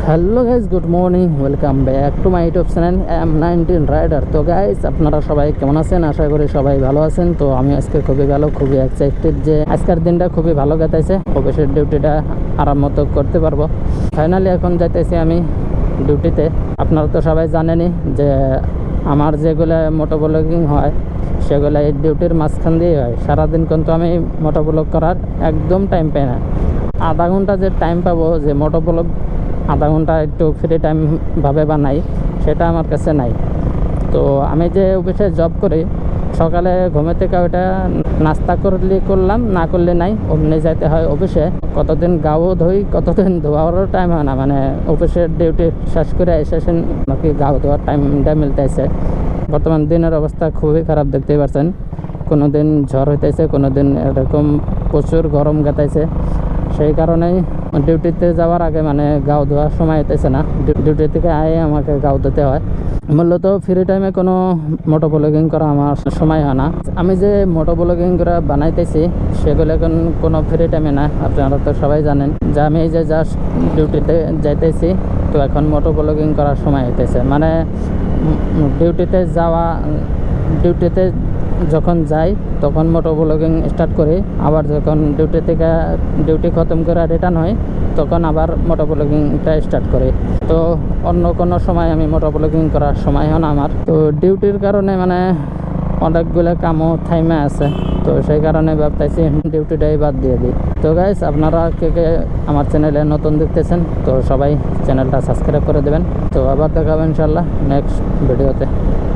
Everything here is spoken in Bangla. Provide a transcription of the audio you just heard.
Hello guys, good morning, welcome back to my YouTube channel M19 rider. তো গাইজ, আপনারা সবাই কেমন আছেন? আশা করি সবাই ভালো আছেন। তো আমি আজকে খুবই এক্সাইটেড যে আজকের দিনটা খুবই ভালো কাটাইছে। অফিসের ডিউটিটা আরাম মতো করতে পারবো। ফাইনালি এখন যাইতেছি আমি ডিউটিতে। আপনারা তো সবাই জানেনই যে আমার যেগুলো মোটো ব্লগিং হয় সেগুলো এই ডিউটির মাঝখান দিয়ে হয়। সারাদিন কিন্তু আমি মোটো ব্লগ করার একদম টাইম পাই না। আধা ঘন্টা যে টাইম পাবো যে মোটো ব্লগ আধা ঘন্টা একটু ফ্রি টাইম ভাবে বানাই, সেটা আমার কাছে নাই। তো আমি যে অফিসে জব করি, সকালে ঘুমে থেকে ওইটা নাস্তা করলাম, না করলে নাই, অমনি যাইতে হয় অফিসে। কতদিন গাও ধুই, কতদিন ধোয়ারও টাইম হয় না। মানে অফিসের ডিউটি শেষ করে এসে নাকি গাও ধোয়ার টাইমটা মিলতেছে। বর্তমান দিনের অবস্থা খুবই খারাপ, দেখতেই পাচ্ছেন। কোনো দিন ঝড় হইতেছে, কোনো দিন এরকম প্রচুর গরম কাটাইছে। সেই কারণেই ডিউটিতে যাওয়ার আগে মানে গাও ধোয়ার সময় হইতেছে না। ডিউটি থেকে আয়ে আমাকে গাও ধুতে হয়। মূলত ফ্রি টাইমে কোনো মোটো ব্লগিং করা আমার সময় হয় না। আমি যে মোটো ব্লগিং করা বানাইতেছি সেগুলো এখন কোনো ফ্রি টাইমে না। আপনারা তো সবাই জানেন যে আমি এই যে জাস্ট ডিউটিতে যাইতেছি, তো এখন মোটো ব্লগিং করার সময় হইতেছে। মানে ডিউটিতে যখন যাই তখন মোটো ব্লগিং স্টার্ট করি, আবার যখন ডিউটি খতম করে রিটার্ন হই তখন আবার মোটো ব্লগিংটা স্টার্ট করি। তো অন্য কোনো সময় আমি মোটো ব্লগিং করার সময় হয় না আমার। তো ডিউটির কারণে মানে অনেকগুলো কামও থাইমে আছে, তো সেই কারণে ভাবতেছি ডিউটিটাই বাদ দিয়ে দিই। তো গাইস, আপনারা কে কে আমার চ্যানেলে নতুন দেখতেছেন, তো সবাই চ্যানেলটা সাবস্ক্রাইব করে দেবেন। তো আবার দেখাবেন ইনশাল্লাহ নেক্সট ভিডিওতে।